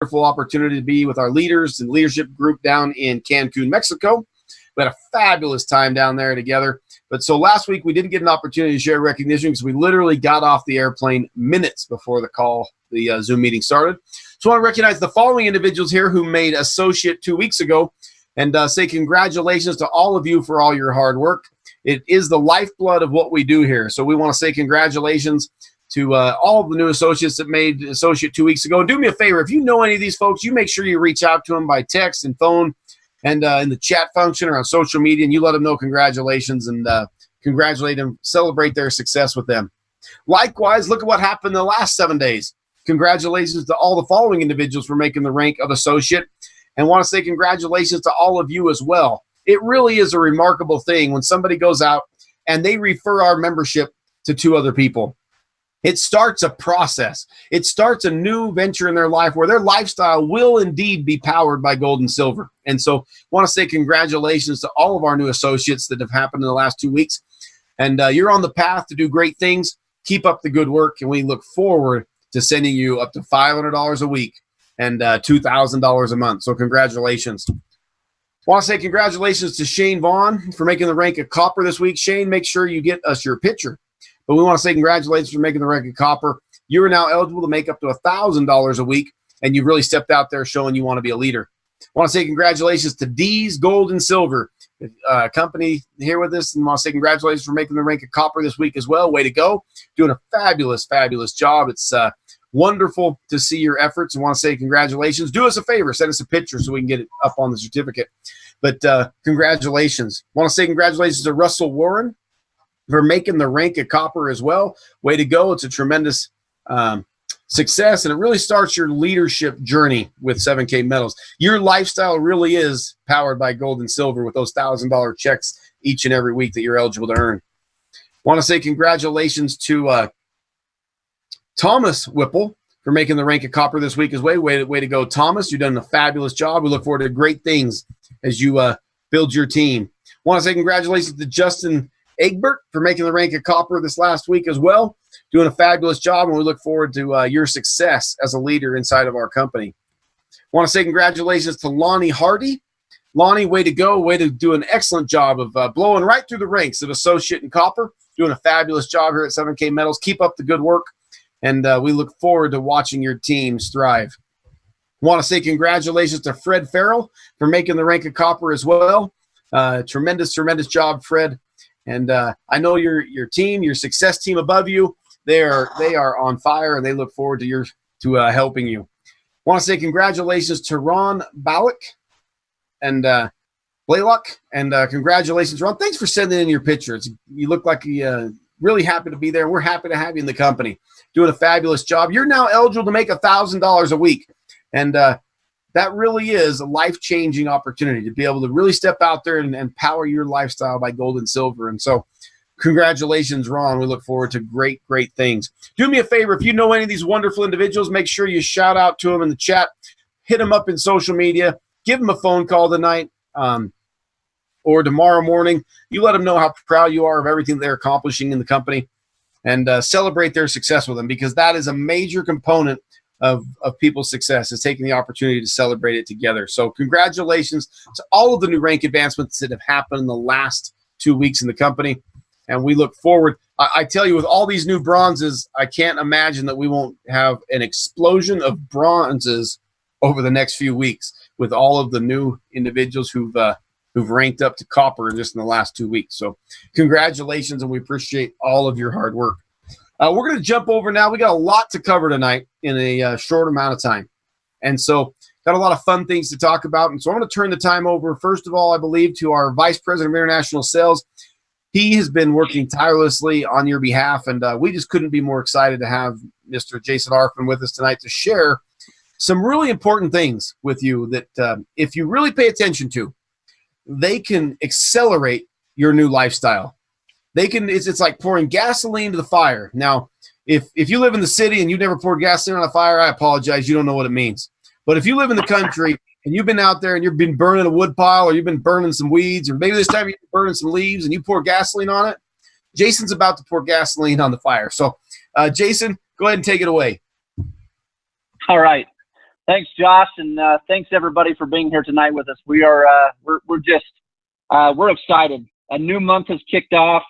wonderful opportunity to be with our leaders and leadership group down in Cancun, Mexico. We had a fabulous time down there together. But so last week we didn't get an opportunity to share recognition because we literally got off the airplane minutes before the Zoom meeting started. So I want to recognize the following individuals here who made associate 2 weeks ago and say congratulations to all of you for all your hard work. It is the lifeblood of what we do here. So we want to say congratulations to all of the new associates that made associate 2 weeks ago. And do me a favor, if you know any of these folks, you make sure you reach out to them by text and phone and in the chat function or on social media, and you let them know congratulations and congratulate them, celebrate their success with them. Likewise, look at what happened in the last 7 days. Congratulations to all the following individuals for making the rank of associate, and want to say congratulations to all of you as well. It really is a remarkable thing when somebody goes out and they refer our membership to 2 other people. It starts a process. It starts a new venture in their life where their lifestyle will indeed be powered by gold and silver. And so I want to say congratulations to all of our new associates that have happened in the last 2 weeks. And you're on the path to do great things. Keep up the good work. And we look forward to sending you up to $500 a week and $2,000 a month. So congratulations. I want to say congratulations to Shane Vaughn for making the rank of copper this week. Shane, make sure you get us your picture. But we want to say congratulations for making the rank of copper. You are now eligible to make up to $1,000 a week, and you've really stepped out there showing you want to be a leader. I want to say congratulations to D's Gold and Silver, company here with us, and I want to say congratulations for making the rank of copper this week as well. Way to go. Doing a fabulous, fabulous job. It's wonderful to see your efforts. I want to say congratulations. Do us a favor. Send us a picture so we can get it up on the certificate. But congratulations. I want to say congratulations to Russell Warren for making the rank of copper as well. Way to go. It's a tremendous success, and it really starts your leadership journey with 7K Metals. Your lifestyle really is powered by gold and silver with those $1,000 checks each and every week that you're eligible to earn. Want to say congratulations to Thomas Whipple for making the rank of copper this week as well. Way to go, Thomas. You've done a fabulous job. We look forward to great things as you build your team. Want to say congratulations to Justin Egbert for making the rank of copper this last week as well. Doing a fabulous job, and we look forward to your success as a leader inside of our company. Want to say congratulations to Lonnie Hardy. Lonnie, way to go. Way to do an excellent job of blowing right through the ranks of associate in copper. Doing a fabulous job here at 7K Metals. Keep up the good work, and we look forward to watching your teams thrive. Want to say congratulations to Fred Farrell for making the rank of copper as well. Tremendous, tremendous job, Fred. And I know your team, your success team above you, they are on fire, and they look forward to helping you. Want to say congratulations to Ron Balick and Blaylock, and congratulations, Ron. Thanks for sending in your picture. You look like you really happy to be there. We're happy to have you in the company. Doing a fabulous job. You're now eligible to make $1,000 a week, and that really is a life-changing opportunity to be able to really step out there and power your lifestyle by gold and silver. And so congratulations, Ron. We look forward to great, great things. Do me a favor. If you know any of these wonderful individuals, make sure you shout out to them in the chat. Hit them up in social media. Give them a phone call tonight or tomorrow morning. You let them know how proud you are of everything they're accomplishing in the company, and celebrate their success with them, because that is a major component of people's success, is taking the opportunity to celebrate it together. So congratulations to all of the new rank advancements that have happened in the last 2 weeks in the company. And we look forward. I tell you, with all these new bronzes, I can't imagine that we won't have an explosion of bronzes over the next few weeks with all of the new individuals who've ranked up to copper just in the last 2 weeks. So congratulations, and we appreciate all of your hard work. We're going to jump over now. We got a lot to cover tonight in a short amount of time. And so got a lot of fun things to talk about. And so I'm going to turn the time over, first of all, I believe, to our Vice President of International Sales. He has been working tirelessly on your behalf, and we just couldn't be more excited to have Mr. Jason Arfman with us tonight to share some really important things with you that if you really pay attention to, they can accelerate your new lifestyle. It's like pouring gasoline to the fire. Now, if you live in the city and you've never poured gasoline on a fire, I apologize. You don't know what it means. But if you live in the country and you've been out there and you've been burning a wood pile, or you've been burning some weeds, or maybe this time you've been burning some leaves and you pour gasoline on it, Jason's about to pour gasoline on the fire. So, Jason, go ahead and take it away. All right. Thanks, Josh, and thanks everybody for being here tonight with us. We are we're excited. A new month has kicked off.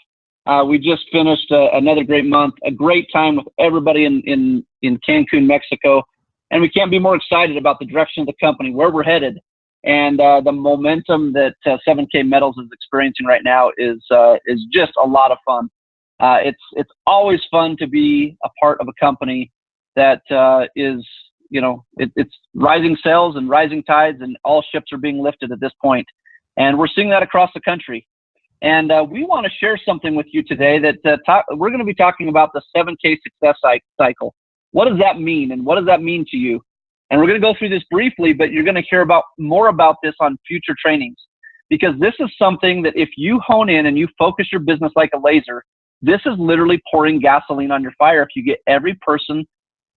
We just finished another great month, a great time with everybody in Cancun, Mexico, and we can't be more excited about the direction of the company, where we're headed, and the momentum that 7K Metals is experiencing right now is just a lot of fun. It's always fun to be a part of a company that is, it's rising sales and rising tides, and all ships are being lifted at this point. And we're seeing that across the country. And we want to share something with you today that we're going to be talking about the 7K success cycle. What does that mean, and what does that mean to you? And we're going to go through this briefly, but you're going to hear more about this on future trainings, because this is something that if you hone in and you focus your business like a laser, this is literally pouring gasoline on your fire. If you get every person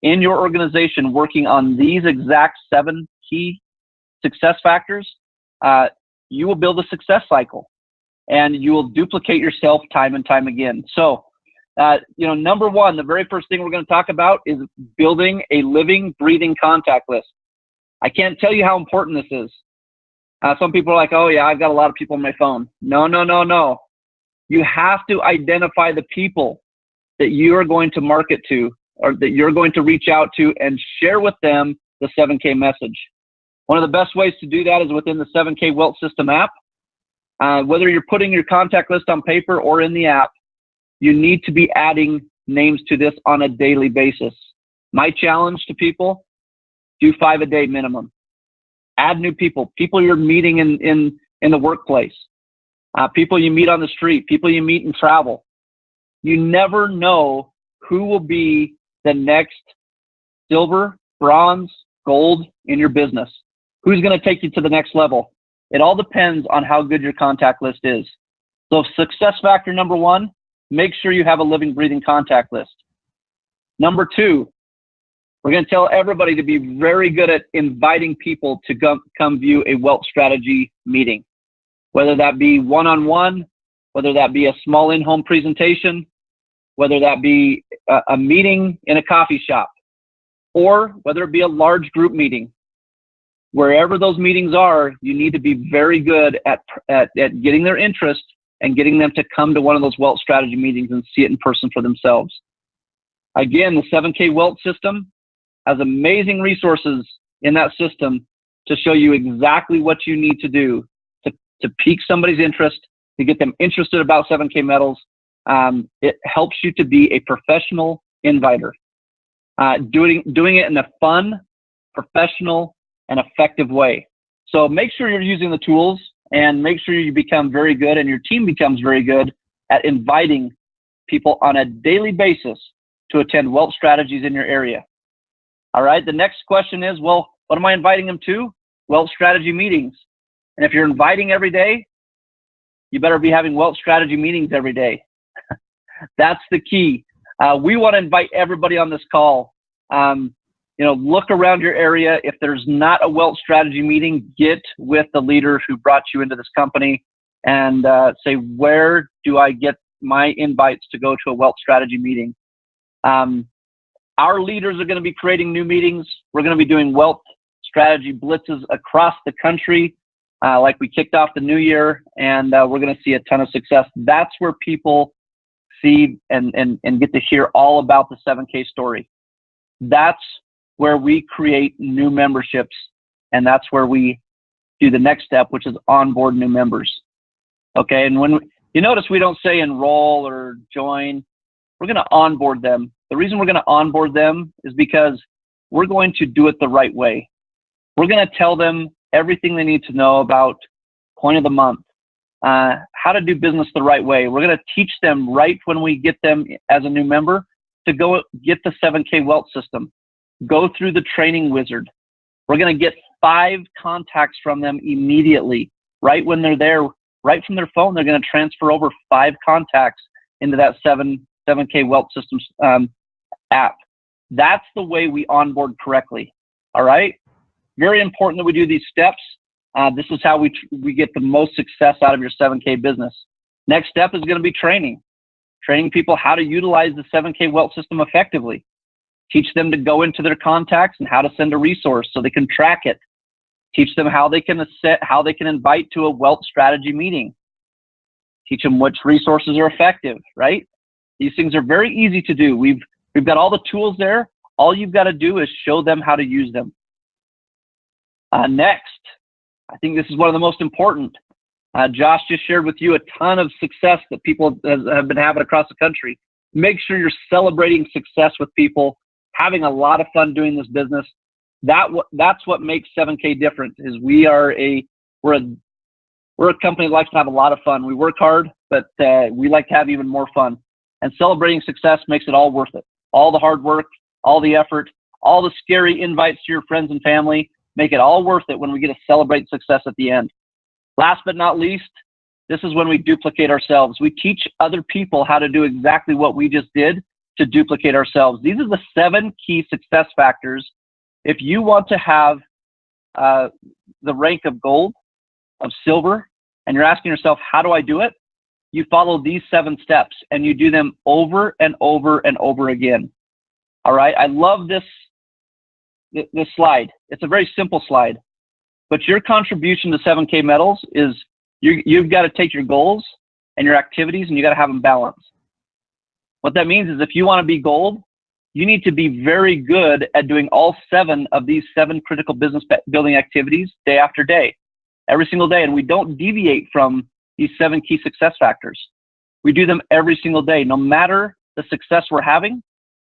in your organization working on these exact 7 key success factors, you will build a success cycle, and you will duplicate yourself time and time again. So, number one, the very first thing we're going to talk about is building a living, breathing contact list. I can't tell you how important this is. Some people are like, oh yeah, I've got a lot of people on my phone. No, no, no, no. You have to identify the people that you are going to market to, or that you're going to reach out to, and share with them the 7K message. One of the best ways to do that is within the 7K Wealth System app. Whether you're putting your contact list on paper or in the app, you need to be adding names to this on a daily basis. My challenge to people, do 5 a day minimum. Add new people you're meeting in the workplace, people you meet on the street, people you meet in travel. You never know who will be the next silver, bronze, gold in your business. Who's going to take you to the next level? It all depends on how good your contact list is. So success factor number 1, make sure you have a living, breathing contact list. Number 2, we're going to tell everybody to be very good at inviting people to come view a wealth strategy meeting, whether that be one-on-one, whether that be a small in-home presentation, whether that be a meeting in a coffee shop, or whether it be a large group meeting. Wherever those meetings are, you need to be very good at getting their interest and getting them to come to one of those wealth strategy meetings and see it in person for themselves. Again, the 7K Wealth System has amazing resources in that system to show you exactly what you need to do to pique somebody's interest, to get them interested about 7K Metals. It helps you to be a professional inviter, doing it in a fun, professional, and effective way. So make sure you're using the tools, and make sure you become very good, and your team becomes very good at inviting people on a daily basis to attend wealth strategies in your area. All right, the next question is, well, what am I inviting them to? Wealth strategy meetings. And if you're inviting every day, you better be having wealth strategy meetings every day. That's the key. We want to invite everybody on this call. Look around your area. If there's not a wealth strategy meeting, get with the leader who brought you into this company and say, where do I get my invites to go to a wealth strategy meeting? Our leaders are going to be creating new meetings. We're going to be doing wealth strategy blitzes across the country, like we kicked off the new year, and we're going to see a ton of success. That's where people see and get to hear all about the 7K story. That's where we create new memberships, and that's where we do the next step, which is onboard new members. Okay, and when you notice we don't say enroll or join, we're going to onboard them. The reason we're going to onboard them is because we're going to do it the right way. We're going to tell them everything they need to know about coin of the month, how to do business the right way. We're going to teach them right when we get them as a new member to go get the 7K Wealth System. Go through the training wizard. We're going to get 5 contacts from them immediately. Right when they're there, right from their phone, they're going to transfer over 5 contacts into that 7K Wealth Systems app. That's the way we onboard correctly. All right? Very important that we do these steps. This is how we get the most success out of your 7K business. Next step is going to be training people how to utilize the 7K Wealth System effectively. Teach them to go into their contacts and how to send a resource so they can track it. Teach them how they can invite to a wealth strategy meeting. Teach them which resources are effective, right? These things are very easy to do. We've got all the tools there. All you've got to do is show them how to use them. Next, I think this is one of the most important. Josh just shared with you a ton of success that people have been having across the country. Make sure you're celebrating success with people, having a lot of fun doing this business. That's what makes 7K different. Is we're a company that likes to have a lot of fun. We work hard, but we like to have even more fun. And celebrating success makes it all worth it. All the hard work, all the effort, all the scary invites to your friends and family, make it all worth it when we get to celebrate success at the end. Last but not least, this is when we duplicate ourselves. We teach other people how to do exactly what we just did to duplicate ourselves. These are the 7 key success factors. If you want to have the rank of gold, of silver, and you're asking yourself, how do I do it? You follow these 7 steps and you do them over and over and over again. All right. I love this slide. It's a very simple slide, but your contribution to 7K Metals is you've got to take your goals and your activities and you got to have them balanced. What that means is if you want to be gold, you need to be very good at doing all 7 of these 7 critical business building activities day after day, every single day. And we don't deviate from these 7 key success factors. We do them every single day, no matter the success we're having.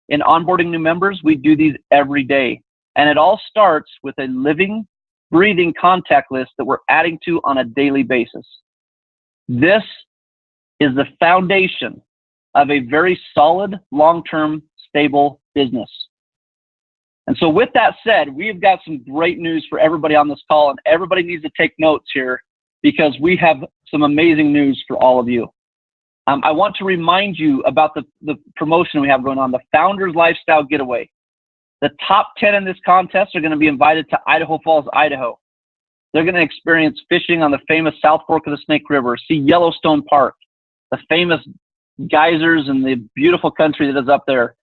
In onboarding new members, we do these every day. And it all starts with a living, breathing contact list that we're adding to on a daily basis. This is the foundation of a very solid, long-term, stable business. And so with that said, we've got some great news for everybody on this call, and everybody needs to take notes here because we have some amazing news for all of you. I want to remind you about the promotion we have going on, the Founders Lifestyle Getaway. The top 10 in this contest are going to be invited to Idaho Falls, Idaho. They're going to experience fishing on the famous South Fork of the Snake River, see Yellowstone Park, the famous geysers and the beautiful country that is up there.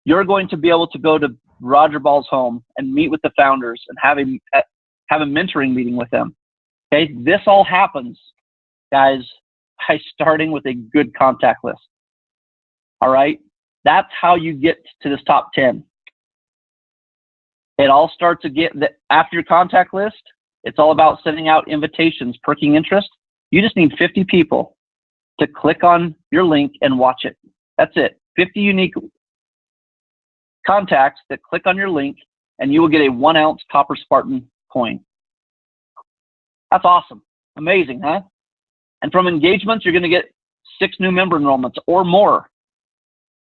You're going to be able to go to Roger Ball's home and meet with the founders and have a mentoring meeting with them. Okay, this all happens, guys, by starting with a good contact list. All right, that's how you get to this top 10. It all starts after your contact list. It's all about sending out invitations, perking interest. You just need 50 people to click on your link and watch it. That's it. 50 unique contacts that click on your link, and you will get a 1-ounce copper Spartan coin. That's awesome. Amazing, huh? And from engagements, you're going to get 6 new member enrollments or more.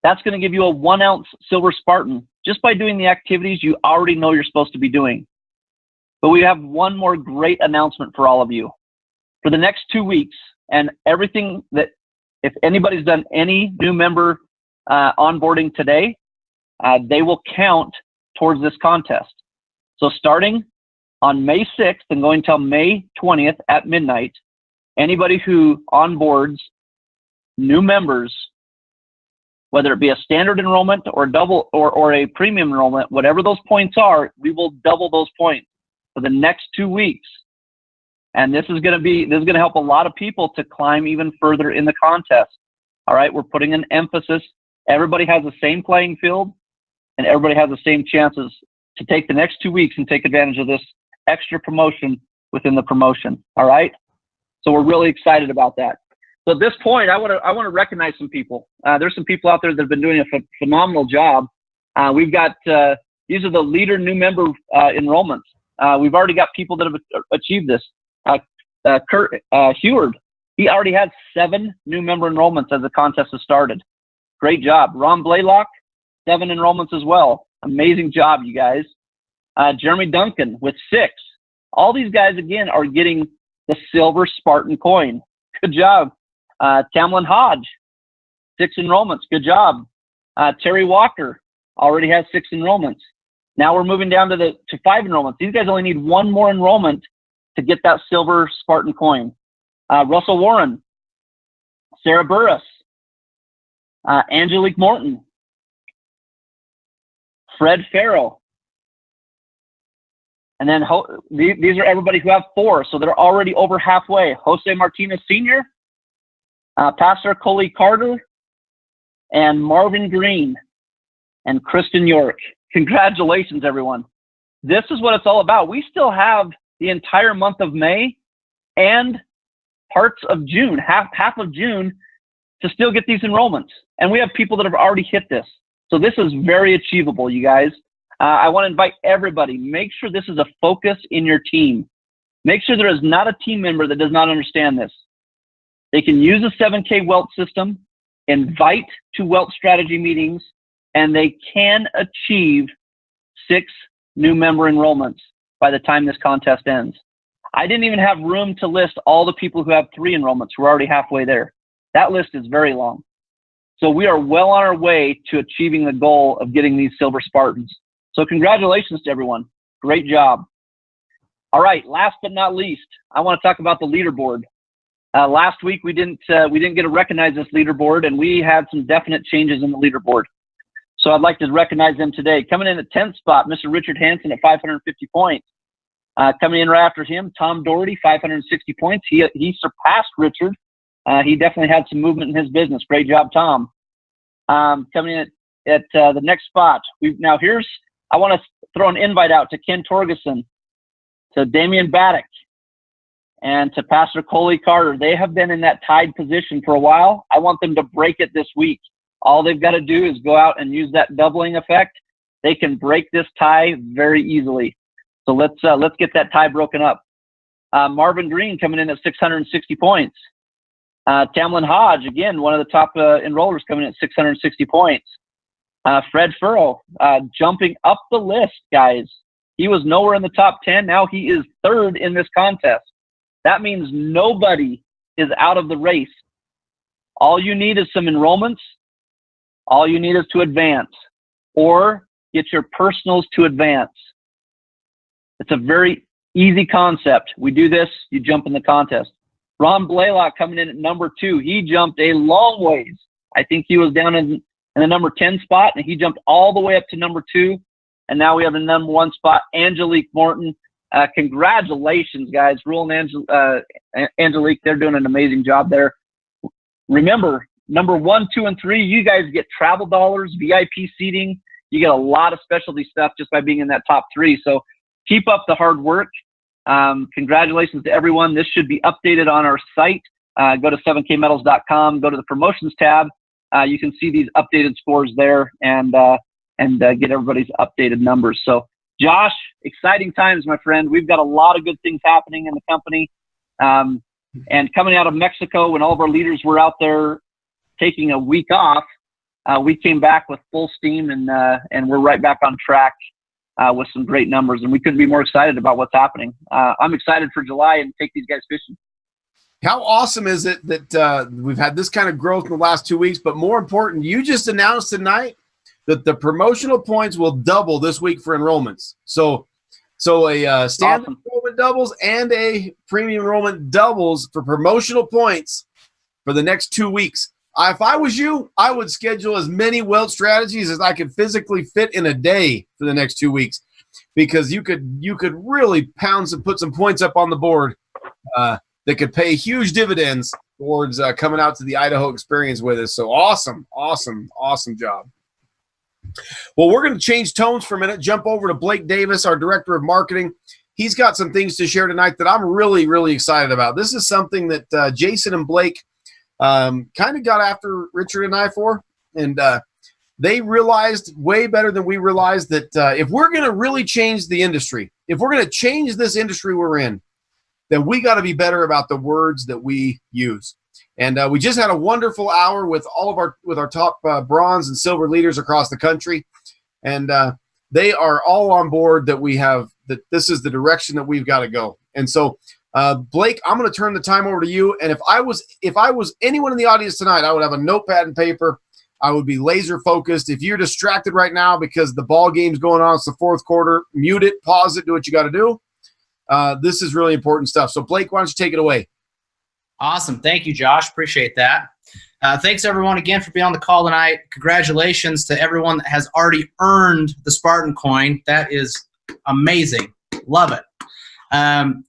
That's going to give you a 1-ounce silver Spartan just by doing the activities you already know you're supposed to be doing. But we have one more great announcement for all of you. For the next 2 weeks, and everything that, if anybody's done any new member onboarding today, they will count towards this contest. So starting on May 6th and going till May 20th at midnight, anybody who onboards new members, whether it be a standard enrollment or double or a premium enrollment, whatever those points are, we will double those points for the next 2 weeks. And this is going to help a lot of people to climb even further in the contest. All right, we're putting an emphasis. Everybody has the same playing field, and everybody has the same chances to take the next 2 weeks and take advantage of this extra promotion within the promotion. All right, so we're really excited about that. So at this point, I want to recognize some people. There's some people out there that have been doing a phenomenal job. We've got these are the leader new member enrollments. We've already got people that have achieved this. Kurt Heward, he already had 7 new member enrollments as the contest has started. Great job. Ron Blaylock, 7 enrollments as well. Amazing job, you guys. Jeremy Duncan with 6. All these guys, again, are getting the silver Spartan coin. Good job. Tamlin Hodge, 6 enrollments. Good job. Terry Walker already has 6 enrollments. Now we're moving down to 5 enrollments. These guys only need 1 more enrollment to get that silver Spartan coin. Russell Warren, Sarah Burris, Angelique Morton, Fred Farrell. And then these are everybody who have 4, so they're already over halfway. Jose Martinez Sr., Pastor Coley Carter, and Marvin Green, and Kristen York. Congratulations, everyone. This is what it's all about. We still have the entire month of May and parts of June, half of June, to still get these enrollments. And we have people that have already hit this. So this is very achievable, you guys. I want to invite everybody. Make sure this is a focus in your team. Make sure there is not a team member that does not understand this. They can use a 7K Wealth system, invite to Wealth strategy meetings, and they can achieve 6 new member enrollments by the time this contest ends. I didn't even have room to list all the people who have 3 enrollments. We're already halfway there. That list is very long. So we are well on our way to achieving the goal of getting these Silver Spartans. So congratulations to everyone. Great job. All right, last but not least, I want to talk about the leaderboard. Last week we didn't get to recognize this leaderboard, and we had some definite changes in the leaderboard. So I'd like to recognize them today. Coming in at 10th spot, Mr. Richard Hansen at 550 points. Coming in right after him, Tom Doherty, 560 points. He surpassed Richard. He definitely had some movement in his business. Great job, Tom. Coming in at the next spot, I want to throw an invite out to Ken Torgeson, to Damian Baddock, and to Pastor Coley Carter. They have been in that tied position for a while. I want them to break it this week. All they've got to do is go out and use that doubling effect. They can break this tie very easily. So let's get that tie broken up. Marvin Green coming in at 660 points. Tamlin Hodge, again, one of the top enrollers, coming in at 660 points. Fred Farrell jumping up the list, guys. He was nowhere in the top 10. Now he is 3rd in this contest. That means nobody is out of the race. All you need is some enrollments. All you need is to advance or get your personals to advance. It's a very easy concept. We do this, you jump in the contest. Ron Blaylock coming in at number 2. He jumped a long ways. I think he was down in the number 10 spot, and he jumped all the way up to number 2. And now we have the number 1 spot, Angelique Morton. Congratulations, guys. Rule and Angelique, they're doing an amazing job there. Remember, number 1, 2, and 3, you guys get travel dollars, VIP seating. You get a lot of specialty stuff just by being in that top 3. So keep up the hard work. Congratulations to everyone. This should be updated on our site. Go to 7kmetals.com, go to the promotions tab. You can see these updated scores there and get everybody's updated numbers. So Josh, exciting times, my friend. We've got a lot of good things happening in the company. And coming out of Mexico, when all of our leaders were out there taking a week off, we came back with full steam, and we're right back on track with some great numbers. And we couldn't be more excited about what's happening. I'm excited for July and take these guys fishing. How awesome is it that we've had this kind of growth in the last 2 weeks? But more important, you just announced tonight that the promotional points will double this week for enrollments. So a standard awesome. Enrollment doubles and a premium enrollment doubles for promotional points for the next 2 weeks. If I was you, I would schedule as many wealth strategies as I could physically fit in a day for the next 2 weeks, because you could really pound and put some points up on the board that could pay huge dividends towards coming out to the Idaho experience with us. So awesome job. Well, we're going to change tones for a minute, jump over to Blake Davis, our Director of Marketing. He's got some things to share tonight that I'm really, really excited about. This is something that Jason and Blake kind of got after Richard and I for, and they realized way better than we realized that if we're going to really change the industry, if we're going to change this industry we're in, then we got to be better about the words that we use. And we just had a wonderful hour with all of our top bronze and silver leaders across the country, and they are all on board that this is the direction that we've got to go. And so, Blake, I'm going to turn the time over to you. And if I was anyone in the audience tonight, I would have a notepad and paper. I would be laser focused. If you're distracted right now because the ball game's going on, it's the fourth quarter, mute it, pause it, do what you got to do. This is really important stuff. So, Blake, why don't you take it away? Awesome. Thank you, Josh. Appreciate that. Thanks, everyone, again for being on the call tonight. Congratulations to everyone that has already earned the Spartan coin. That is amazing. Love it.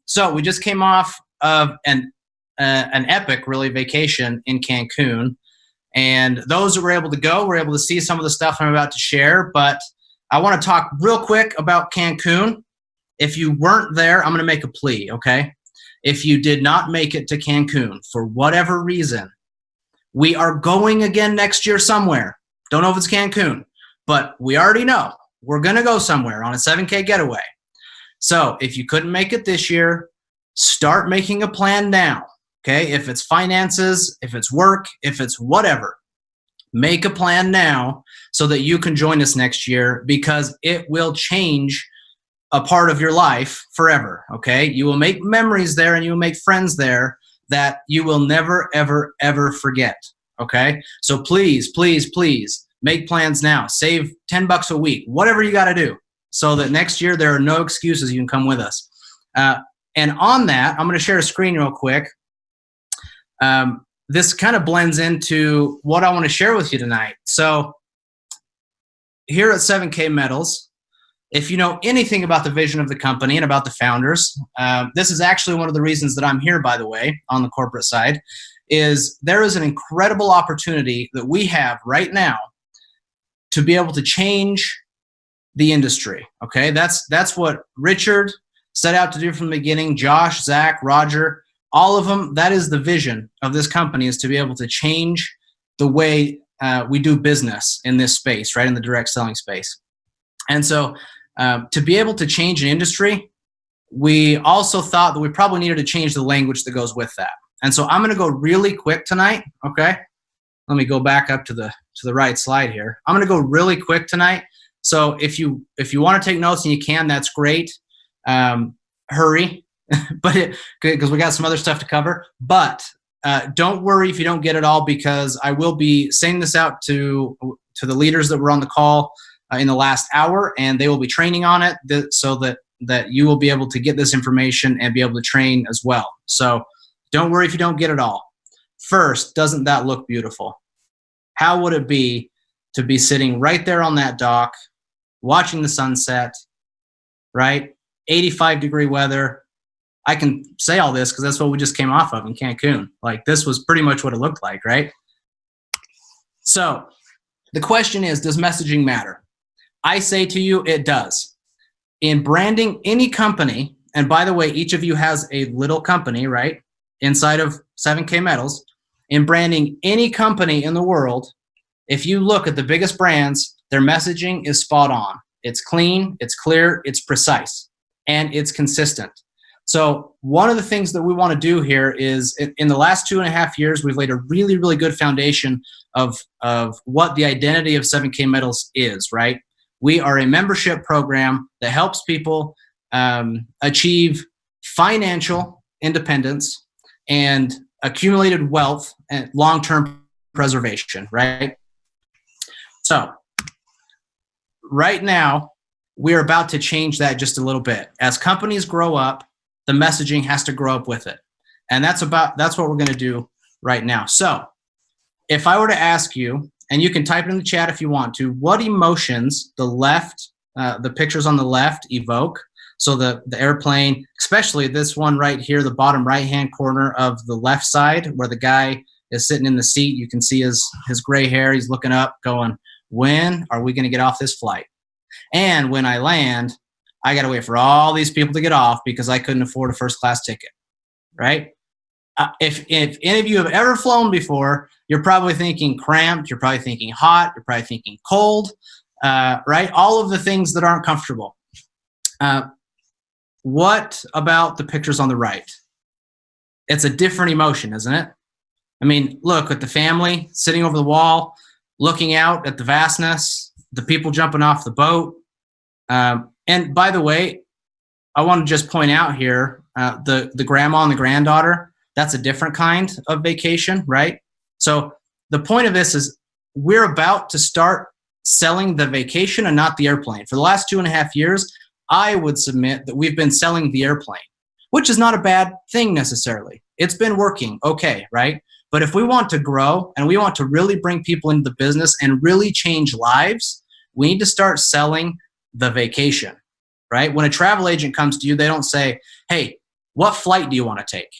So we just came off of an epic, really, vacation in Cancun. And those that were able to go were able to see some of the stuff I'm about to share. But I want to talk real quick about Cancun. If you weren't there, I'm going to make a plea, okay? If you did not make it to Cancun for whatever reason, we are going again next year somewhere. Don't know if it's Cancun, but we already know we're going to go somewhere on a 7K getaway. So if you couldn't make it this year, start making a plan now, okay? If it's finances, if it's work, if it's whatever, make a plan now so that you can join us next year, because it will change a part of your life forever, okay? You will make memories there and you will make friends there that you will never, ever, ever forget, okay? So please, please, please make plans now. Save $10 a week, whatever you got to do, so that next year there are no excuses. You can come with us. And on that, I'm going to share a screen real quick. This kind of blends into what I want to share with you tonight. So here at 7K Metals, if you know anything about the vision of the company and about the founders, this is actually one of the reasons that I'm here, by the way, on the corporate side, is there is an incredible opportunity that we have right now to be able to change the industry, okay? That's what Richard set out to do from the beginning. Josh, Zach, Roger, all of them, that is the vision of this company, is to be able to change the way we do business in this space, right, in the direct selling space. And so to be able to change an industry, we also thought that we probably needed to change the language that goes with that. And so I'm going to go really quick tonight, okay? Let me go back up to the right slide here. I'm going to go really quick tonight. So if you want to take notes and you can, that's great. Hurry, but because we got some other stuff to cover. But don't worry if you don't get it all, because I will be sending this out to the leaders that were on the call in the last hour, and they will be training on it so that you will be able to get this information and be able to train as well. So don't worry if you don't get it all. First, doesn't that look beautiful? How would it be to be sitting right there on that dock, watching the sunset, right? 85-degree weather. I can say all this because that's what we just came off of in Cancun. Like, this was pretty much what it looked like, right? So the question is, does messaging matter? I say to you, it does. In branding any company, and by the way, each of you has a little company, right, inside of 7K Metals. In branding any company in the world, if you look at the biggest brands, their messaging is spot on. It's clean, it's clear, it's precise, and it's consistent. So one of the things that we want to do here is, in the last 2.5 years, we've laid a really, really good foundation of what the identity of 7K Metals is, right? We are a membership program that helps people achieve financial independence and accumulated wealth and long-term preservation, right? So right now, we're about to change that just a little bit. As companies grow up, the messaging has to grow up with it. And that's what we're going to do right now. So if I were to ask you, and you can type it in the chat if you want to, what emotions the pictures on the left evoke? So the airplane, especially this one right here, the bottom right-hand corner of the left side, where the guy is sitting in the seat, you can see his gray hair. He's looking up going, when are we going to get off this flight? And when I land, I got to wait for all these people to get off because I couldn't afford a first-class ticket, right? If any of you have ever flown before, you're probably thinking cramped, you're probably thinking hot, you're probably thinking cold, right? All of the things that aren't comfortable. What about the pictures on the right? It's a different emotion, isn't it? I mean, look at the family sitting over the wall, looking out at the vastness, the people jumping off the boat. And by the way, I want to just point out here, the grandma and the granddaughter, that's a different kind of vacation, right? So the point of this is we're about to start selling the vacation and not the airplane. For the last 2.5 years, I would submit that we've been selling the airplane, which is not a bad thing necessarily. It's been working okay, right? But if we want to grow and we want to really bring people into the business and really change lives, we need to start selling the vacation, right? When a travel agent comes to you, they don't say, hey, what flight do you want to take?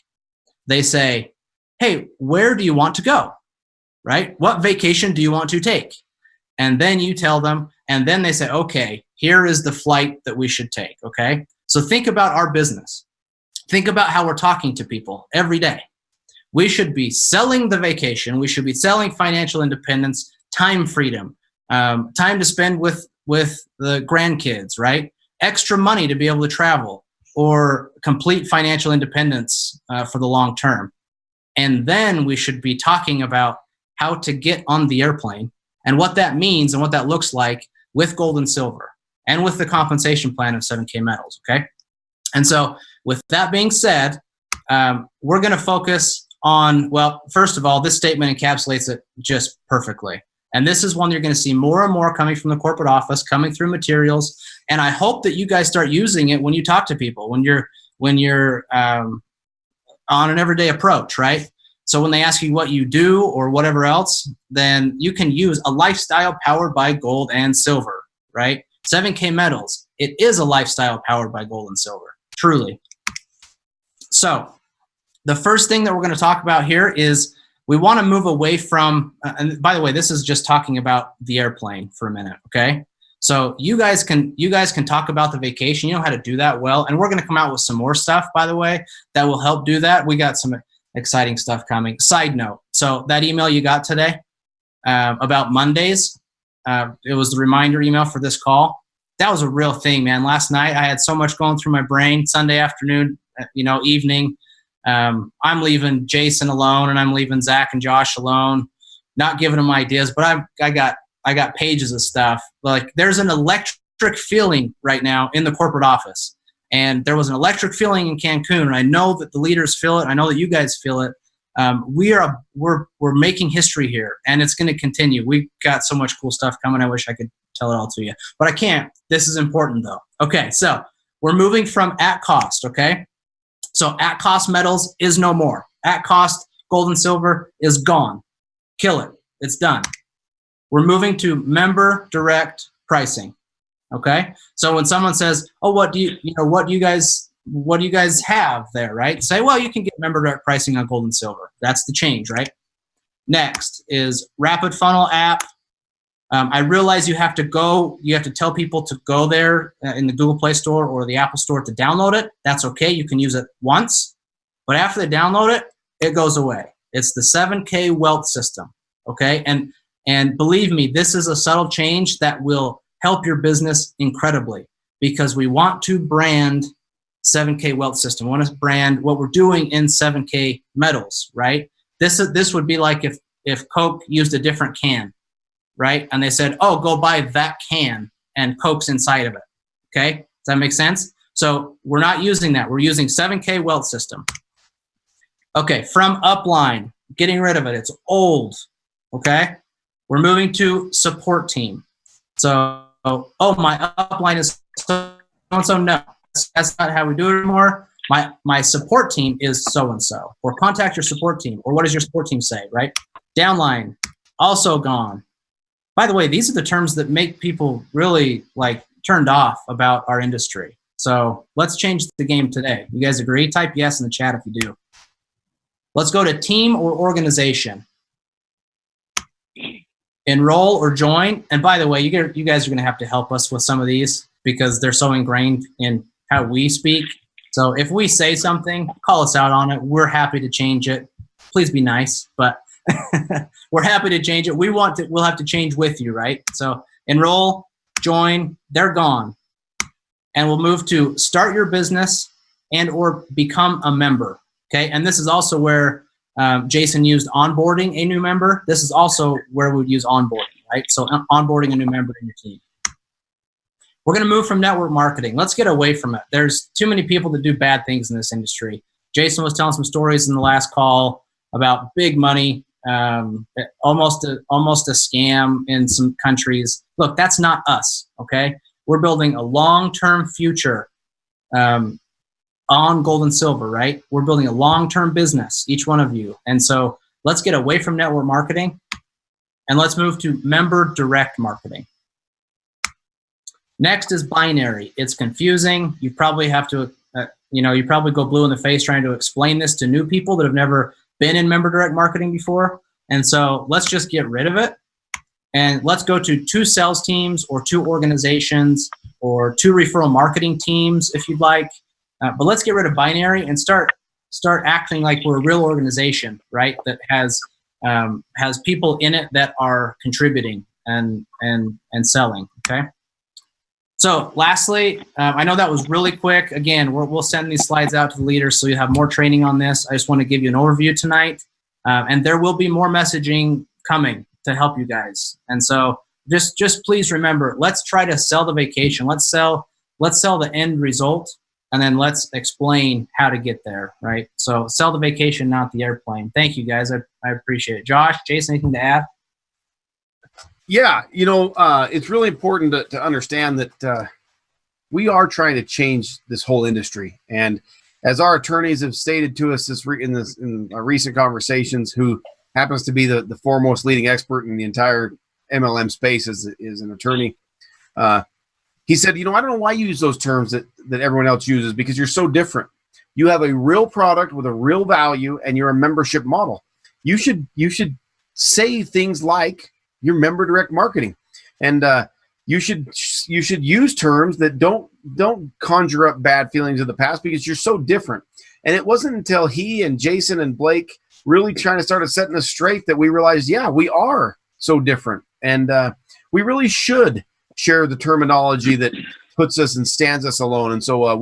They say, hey, where do you want to go, right? What vacation do you want to take? And then you tell them, and then they say, okay, here is the flight that we should take, okay? So think about our business. Think about how we're talking to people every day. We should be selling the vacation. We should be selling financial independence, time freedom, time to spend with the grandkids, right? Extra money to be able to travel, or complete financial independence for the long term. And then we should be talking about how to get on the airplane and what that means and what that looks like with gold and silver and with the compensation plan of 7K Metals, okay? And so with that being said, we're going to focus on, well, first of all, this statement encapsulates it just perfectly. And this is one you're going to see more and more coming from the corporate office, coming through materials. And I hope that you guys start using it when you talk to people, when you're on an everyday approach, right? So when they ask you what you do or whatever else, then you can use a lifestyle powered by gold and silver, right? 7K Metals, it is a lifestyle powered by gold and silver, truly. So the first thing that we're going to talk about here is we want to move away from, and by the way, this is just talking about the airplane for a minute, okay? So you guys can talk about the vacation. You know how to do that well, and we're going to come out with some more stuff, by the way, that will help do that. We got some exciting stuff coming. Side note, so that email you got today about Mondays, it was the reminder email for this call. That was a real thing, man. Last night I had so much going through my brain. Sunday afternoon, evening. I'm leaving Jason alone, and I'm leaving Zach and Josh alone, not giving them ideas, but I got pages of stuff. Like, there's an electric feeling right now in the corporate office, and there was an electric feeling in Cancun, and I know that the leaders feel it. I know that you guys feel it. We're making history here, and it's going to continue. We've got so much cool stuff coming. I wish I could tell it all to you, but I can't. This is important though. Okay, so we're moving from at cost. Okay. So at cost metals is no more. At cost gold and silver is gone. Kill it. It's done. We're moving to member direct pricing. Okay? So when someone says, "Oh, what do you guys have there?" right? Say, "Well, you can get member direct pricing on gold and silver." That's the change, right? Next is Rapid Funnel app. I realize you have to tell people to go there in the Google Play Store or the Apple Store to download it. That's okay. You can use it once, but after they download it, it goes away. It's the 7K Wealth System, okay? And believe me, this is a subtle change that will help your business incredibly, because we want to brand 7K Wealth System. We want to brand what we're doing in 7K Metals, right? This would be like if Coke used a different can, right? And they said, "Oh, go buy that can," and Coke's inside of it. Okay? Does that make sense? So we're not using that. We're using 7K Wealth System. Okay, from Upline, getting rid of it. It's old. Okay? We're moving to support team. So, my upline is so-and-so. No, that's not how we do it anymore. My support team is so-and-so. Or contact your support team. Or what does your support team say, right? Downline, also gone. By the way, these are the terms that make people really turned off about our industry. So let's change the game today. You guys agree? Type yes in the chat if you do. Let's go to team or organization. Enroll or join. And by the way, you guys are going to have to help us with some of these because they're so ingrained in how we speak. So if we say something, call us out on it. We're happy to change it. Please be nice, but we're happy to change it. We'll have to change with you, right? So enroll, join, they're gone. And we'll move to start your business and or become a member, okay? And this is also where Jason used onboarding a new member. This is also where we would use onboarding, right? So onboarding a new member in your team. We're going to move from network marketing. Let's get away from it. There's too many people that do bad things in this industry. Jason was telling some stories in the last call about big money, almost a scam in some countries. Look, that's not us, okay? We're building a long-term future. on gold and silver, right? We're building a long-term business, each one of you. And so let's get away from network marketing and let's move to member direct marketing. Next is binary. It's confusing. You probably have to, you probably go blue in the face trying to explain this to new people that have never been in member direct marketing before. And so let's just get rid of it. And let's go to 2 sales teams or 2 organizations or 2 referral marketing teams if you'd like. But let's get rid of binary and start acting like we're a real organization, right? That has people in it that are contributing and selling. Okay. So lastly, I know that was really quick. Again, we'll send these slides out to the leaders so you have more training on this. I just want to give you an overview tonight, and there will be more messaging coming to help you guys. And so just please remember, let's try to sell the vacation. Let's sell the end result, and then let's explain how to get there, right? So sell the vacation, not the airplane. Thank you, guys. I appreciate it. Josh, Jason, anything to add? Yeah, it's really important to understand that we are trying to change this whole industry. And as our attorneys have stated to us in our recent conversations, who happens to be the foremost leading expert in the entire MLM space is an attorney, he said, I don't know why you use those terms that everyone else uses, because you're so different. You have a real product with a real value, and you're a membership model. You should say things like your member direct marketing, and you should use terms that don't conjure up bad feelings of the past, because you're so different. And it wasn't until he and Jason and Blake really trying to start setting us straight that we realized, yeah, we are so different, and we really should share the terminology that puts us and stands us alone. And so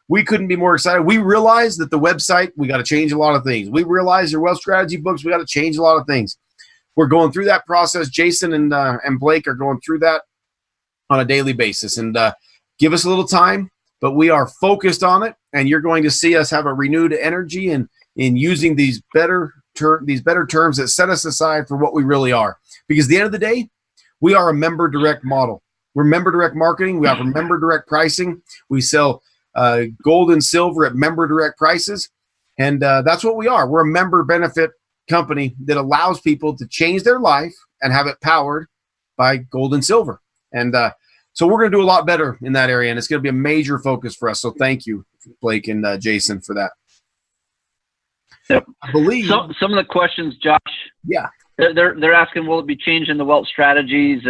we couldn't be more excited. We realized that the website, we got to change a lot of things. We realized your wealth strategy books, we got to change a lot of things. We're going through that process. Jason and Blake are going through that on a daily basis. And give us a little time, but we are focused on it. And you're going to see us have a renewed energy in using these better terms that set us aside for what we really are. Because at the end of the day, we are a member direct model. We're member direct marketing. We offer member direct pricing. We sell gold and silver at member direct prices. And that's what we are. We're a member benefit company that allows people to change their life and have it powered by gold and silver. And so we're going to do a lot better in that area, and it's going to be a major focus for us. So thank you, Blake and Jason, for that. Yep. I believe some of the questions, Josh. Yeah, they're asking, will it be changed in the wealth strategies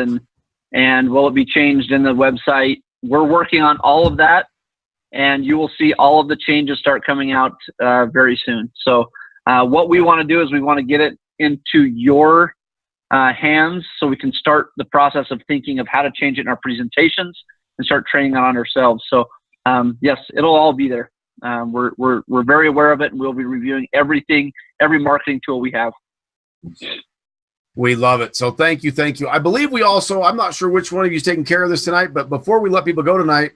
and will it be changed in the website? We're working on all of that, and you will see all of the changes start coming out very soon. So what we want to do is we want to get it into your hands so we can start the process of thinking of how to change it in our presentations and start training on ourselves. So yes, it'll all be there. We're very aware of it, and we'll be reviewing everything, every marketing tool we have. We love it. So thank you. I believe we also, I'm not sure which one of you is taking care of this tonight, but before we let people go tonight,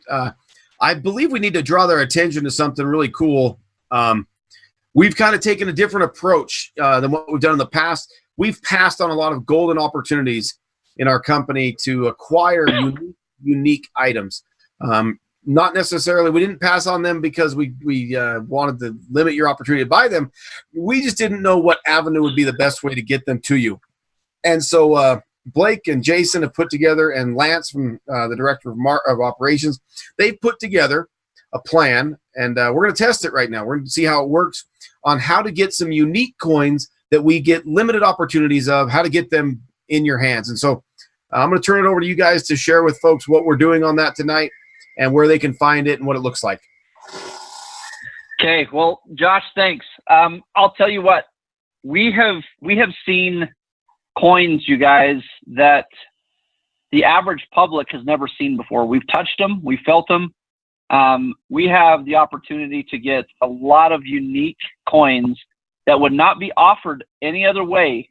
I believe we need to draw their attention to something really cool. We've kind of taken a different approach than what we've done in the past. We've passed on a lot of golden opportunities in our company to acquire unique items. Not necessarily, we didn't pass on them because we wanted to limit your opportunity to buy them. We just didn't know what avenue would be the best way to get them to you. And so Blake and Jason have put together, and Lance from the Director of Operations, they've put together a plan, and we're going to test it right now. We're going to see how it works on how to get some unique coins that we get limited opportunities of, how to get them in your hands. And so I'm going to turn it over to you guys to share with folks what we're doing on that tonight and where they can find it and what it looks like. Okay. Well, Josh, thanks. I'll tell you what, we have seen coins, you guys, that the average public has never seen before. We've touched them. We felt them. We have the opportunity to get a lot of unique coins that would not be offered any other way,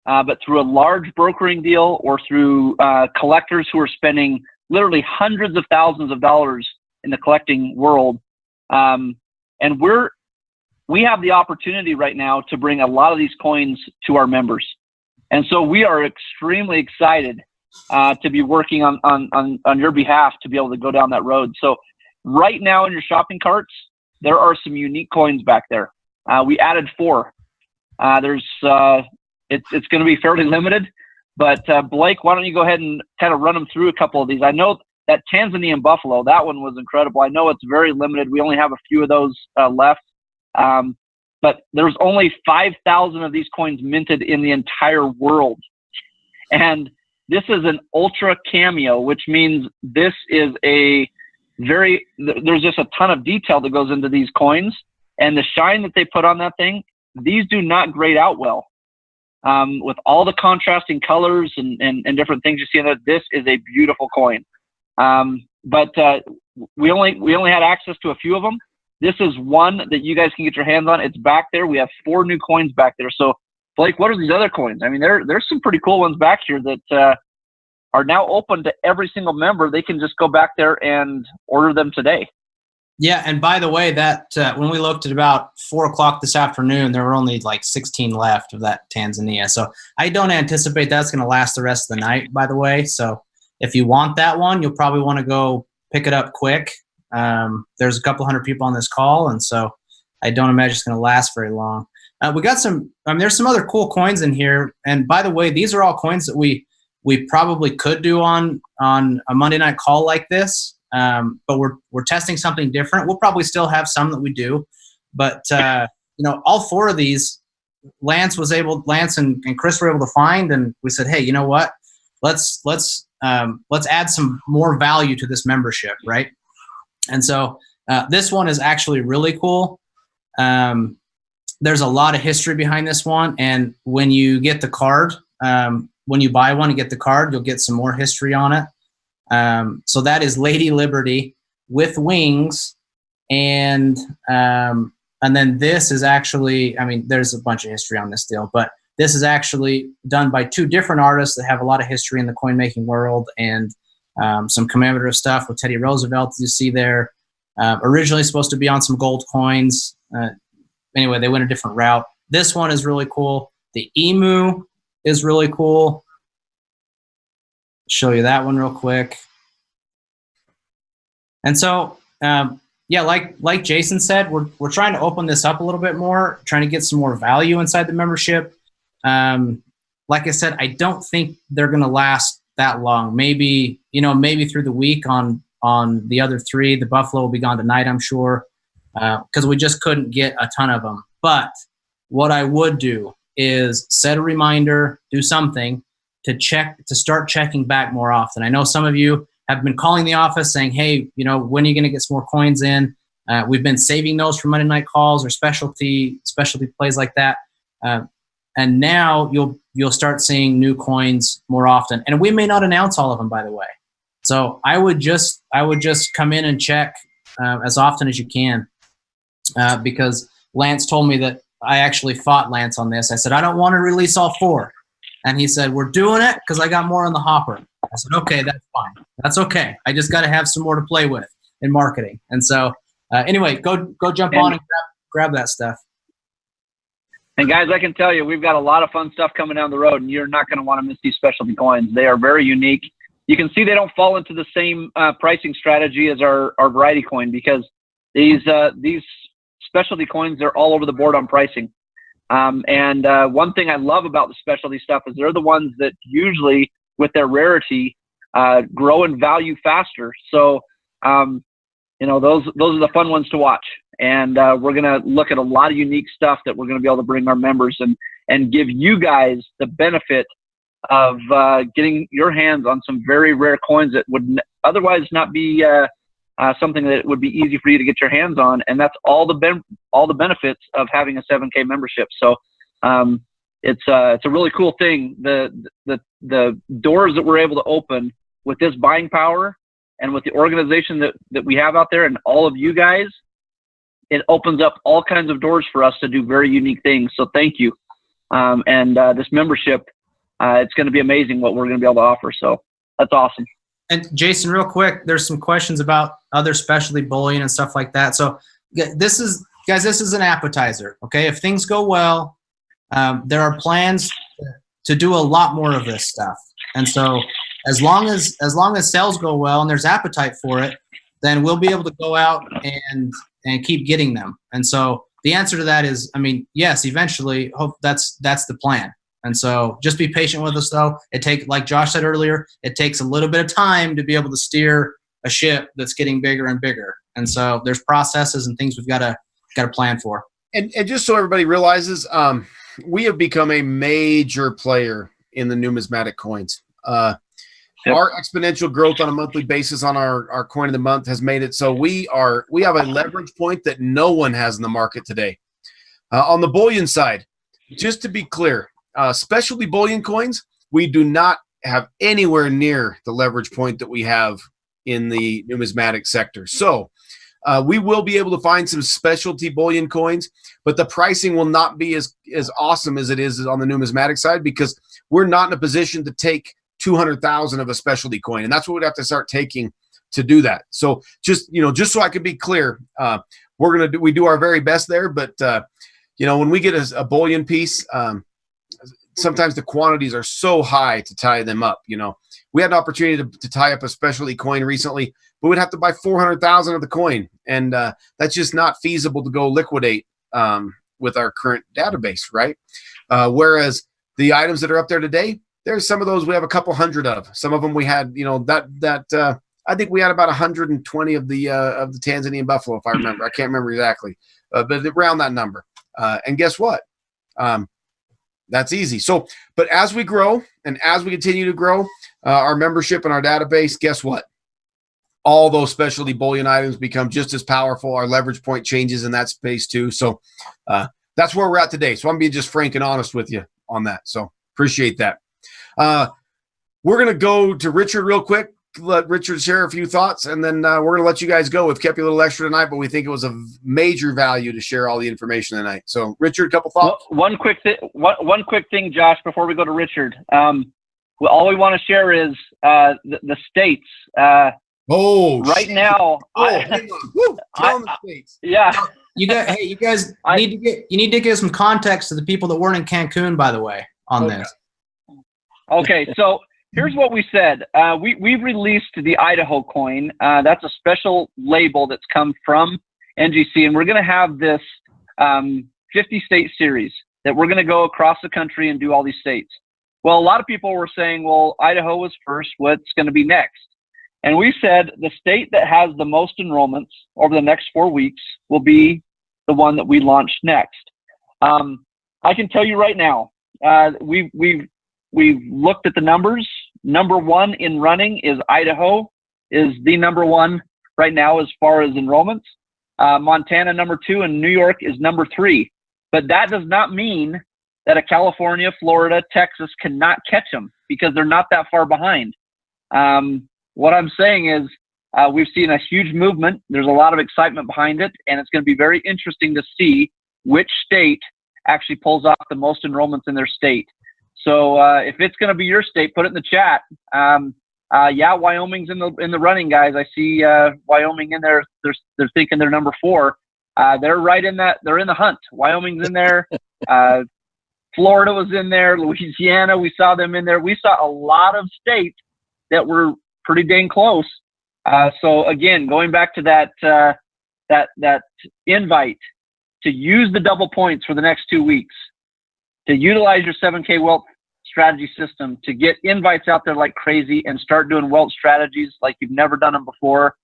but through a large brokering deal or through collectors who are spending literally hundreds of thousands of dollars in the collecting world. And we have the opportunity right now to bring a lot of these coins to our members. And so we are extremely excited to be working on your behalf to be able to go down that road. So right now in your shopping carts, there are some unique coins back there. We added 4. It's going to be fairly limited, but Blake, why don't you go ahead and kind of run them through a couple of these? I know that Tanzanian buffalo, that one was incredible. I know it's very limited. We only have a few of those left, but there's only 5,000 of these coins minted in the entire world. And this is an ultra cameo, which means this is there's just a ton of detail that goes into these coins, and the shine that they put on that thing, these do not grade out well. With all the contrasting colors and different things you see in it, this is a beautiful coin. But we only had access to a few of them. This is one that you guys can get your hands on. It's back there. We have 4 new coins back there. So Blake, what are these other coins? I mean, there's some pretty cool ones back here that are now open to every single member. They can just go back there and order them today. Yeah, and by the way, that when we looked at about 4 o'clock this afternoon, there were only like 16 left of that Tanzania. So I don't anticipate that's going to last the rest of the night, by the way. So if you want that one, you'll probably want to go pick it up quick. There's a couple hundred people on this call, and so I don't imagine it's going to last very long. We got some there's some other cool coins in here. And by the way, these are all coins that we probably could do on a Monday night call like this. But we're testing something different. We'll probably still have some that we do, but all 4 of these, Lance and Chris were able to find, and we said, hey, you know what? Let's add some more value to this membership, right? And so this one is actually really cool. There's a lot of history behind this one, and when you get the card, when you buy one and get the card, you'll get some more history on it. So that is Lady Liberty with wings, and then this is actually, there's a bunch of history on this deal, but this is actually done by 2 different artists that have a lot of history in the coin making world, and some commemorative stuff with Teddy Roosevelt, as you see there. Originally supposed to be on some gold coins. Anyway, they went a different route. This one is really cool. The emu is really cool. Show you that one real quick. And so, like Jason said, we're trying to open this up a little bit more, trying to get some more value inside the membership. Like I said, I don't think they're going to last that long. Maybe through the week on the other 3. The Buffalo will be gone tonight, I'm sure, because we just couldn't get a ton of them. But what I would do is set a reminder, do something to start checking back more often. I know some of you have been calling the office saying, hey, when are you going to get some more coins in? We've been saving those for Monday night calls or specialty plays like that. And now you'll start seeing new coins more often. And we may not announce all of them, by the way. So I would just come in and check as often as you can, because Lance told me that I actually fought Lance on this. I said, I don't want to release all 4. And he said, we're doing it because I got more in the hopper. I said, okay, that's fine. That's okay. I just got to have some more to play with in marketing. And so anyway, go jump on and grab that stuff. And guys, I can tell you, we've got a lot of fun stuff coming down the road, and you're not going to want to miss these specialty coins. They are very unique. You can see they don't fall into the same pricing strategy as our variety coin, because these specialty coins are all over the board on pricing. And one thing I love about the specialty stuff is they're the ones that usually, with their rarity, grow in value faster. So, those are the fun ones to watch. And we're going to look at a lot of unique stuff that we're going to be able to bring our members and give you guys the benefit of getting your hands on some very rare coins that would otherwise not be something that would be easy for you to get your hands on. And that's all the benefits of having a 7K membership. So it's a really cool thing. The doors that we're able to open with this buying power and with the organization that we have out there and all of you guys, it opens up all kinds of doors for us to do very unique things. So thank you. And this membership, it's going to be amazing what we're going to be able to offer. So that's awesome. And Jason, real quick, there's some questions about other specialty bullion and stuff like that. So this is an appetizer. Okay. If things go well, there are plans to do a lot more of this stuff. And so as long as sales go well and there's appetite for it, then we'll be able to go out and keep getting them. And so the answer to that is, I mean, yes, eventually, hope that's the plan. And so just be patient with us, though. Like Josh said earlier, it takes a little bit of time to be able to steer a ship that's getting bigger and bigger. And so there's processes and things we've got to plan for. And just so everybody realizes, we have become a major player in the numismatic coins. Our exponential growth on a monthly basis on our coin of the month has made it so we have a leverage point that no one has in the market today. On the bullion side, just to be clear, specialty bullion coins, we do not have anywhere near the leverage point that we have in the numismatic sector. So we will be able to find some specialty bullion coins, but the pricing will not be as awesome as it is on the numismatic side, because we're not in a position to take 200,000 of a specialty coin, and that's what we'd have to start taking to do that. So just so I can be clear, we do our very best there, but when we get a bullion piece, sometimes the quantities are so high to tie them up. We had an opportunity to tie up a specialty coin recently, but we'd have to buy 400,000 of the coin, and that's just not feasible to go liquidate with our current database, right? Whereas the items that are up there today, there's some of those we have a couple hundred of. Some of them we had, I think we had about 120 of the Tanzanian buffalo, if I remember. I can't remember exactly, but around that number. And guess what? That's easy. So, but as we grow and as we continue to grow our membership and our database, guess what? All those specialty bullion items become just as powerful. Our leverage point changes in that space too. So that's where we're at today. So I'm being just frank and honest with you on that. So appreciate that. We're going to go to Richard real quick. Let Richard share a few thoughts, and then we're going to let you guys go. We've kept you a little extra tonight, but we think it was of major value to share all the information tonight. So, Richard, a couple thoughts. One quick thing, Josh, before we go to Richard. All we want to share is the states. Right now. The states. Yeah. You guys need to give some context to the people that weren't in Cancun, by the way, on this. Okay, so here's what we said. We've released the Idaho coin. That's a special label that's come from NGC, and we're going to have this 50-state series that we're going to go across the country and do all these states. Well, a lot of people were saying, well, Idaho was first. What's going to be next? And we said the state that has the most enrollments over the next 4 weeks will be the one that we launch next. I can tell you right now, we've looked at the numbers. Number one in running is Idaho, is the number one right now as far as enrollments. Montana, number two, and New York is number three. But that does not mean that a California, Florida, Texas cannot catch them, because they're not that far behind. What I'm saying is we've seen a huge movement. There's a lot of excitement behind it, and it's going to be very interesting to see which state actually pulls off the most enrollments in their state. So if it's going to be your state, put it in the chat. Wyoming's in the running, guys. I see Wyoming in there. They're thinking they're number 4. They're right in that. They're in the hunt. Wyoming's in there. Florida was in there. Louisiana, we saw them in there. We saw a lot of states that were pretty dang close. So again, going back to that invite to use the double points for the next 2 weeks, to utilize your 7K wealth strategy system, to get invites out there like crazy and start doing wealth strategies like you've never done them before,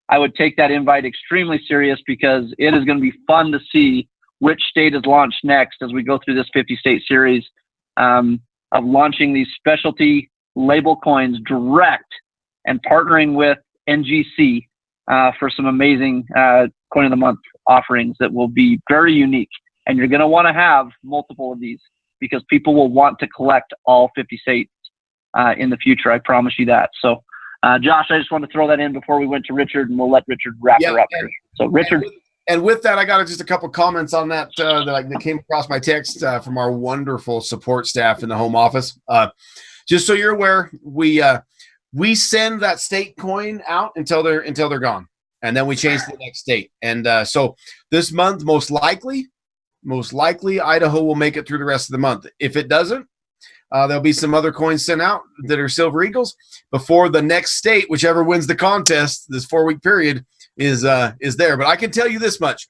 I would take that invite extremely serious, because it is going to be fun to see which state is launched next as we go through this 50-state series of launching these specialty label coins direct and partnering with NGC for some amazing coin of the month offerings that will be very unique. And you're going to want to have multiple of these, because people will want to collect all 50 states in the future. I promise you that. So, Josh, I just want to throw that in before we went to Richard, and we'll let Richard wrap her up here. So, Richard. And with that, I got just a couple comments on that that came across my text from our wonderful support staff in the home office. Just so you're aware, we send that state coin out until they're gone, and then we change to the next state. And so this month, most likely, Idaho will make it through the rest of the month. If it doesn't, there'll be some other coins sent out that are Silver Eagles before the next state, whichever wins the contest, this 4-week period, is there. But I can tell you this much.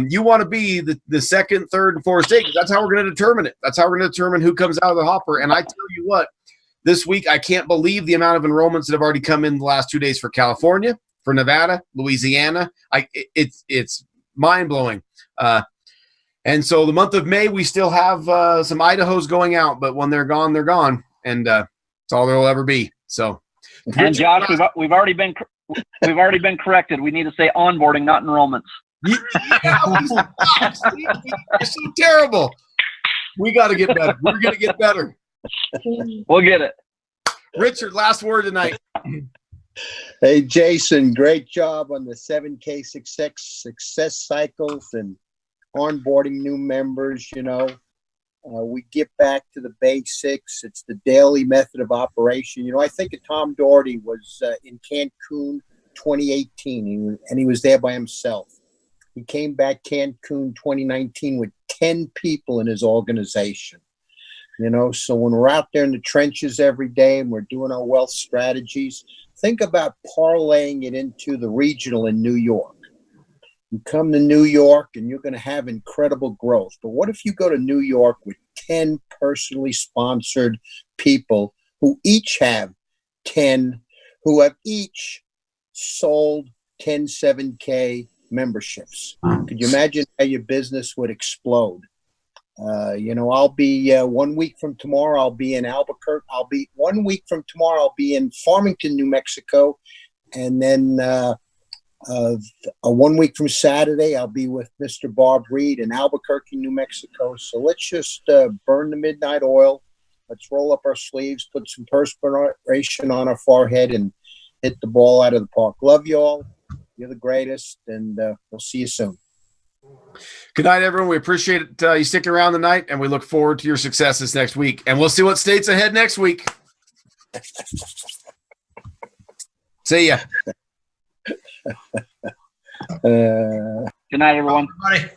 You want to be the second, third, and fourth state. That's how we're going to determine it. That's how we're going to determine who comes out of the hopper. And I tell you what, this week, I can't believe the amount of enrollments that have already come in the last 2 days for California, for Nevada, Louisiana. It's mind-blowing. And so the month of May, we still have some Idahos going out, but when they're gone, they're gone. And it's all there will ever be. So, and Josh, we've already been corrected. We need to say onboarding, not enrollments. Yeah, you're so terrible. We got to get better. We're going to get better. We'll get it. Richard, last word tonight. Hey, Jason, great job on the 7K success cycles and onboarding new members. We get back to the basics. It's the daily method of operation. I think Tom Doherty was in Cancun 2018, and he was there by himself. He came back Cancun 2019 with 10 people in his organization. So when we're out there in the trenches every day and we're doing our wealth strategies, think about parlaying it into the regional in New York. You come to New York and you're going to have incredible growth. But what if you go to New York with 10 personally sponsored people who each have 10, who have each sold 10 7K memberships? Could you imagine how your business would explode? I'll be 1 week from tomorrow, I'll be in Albuquerque. 1 week from tomorrow, I'll be in Farmington, New Mexico. And then 1 week from Saturday, I'll be with Mr. Bob Reed in Albuquerque, New Mexico. So let's just burn the midnight oil. Let's roll up our sleeves, put some perspiration on our forehead, and hit the ball out of the park. Love you all. You're the greatest, and we'll see you soon. Good night, everyone. We appreciate it, you sticking around tonight, and we look forward to your successes next week. And we'll see what state's ahead next week. See ya. Good night, everyone. Bye.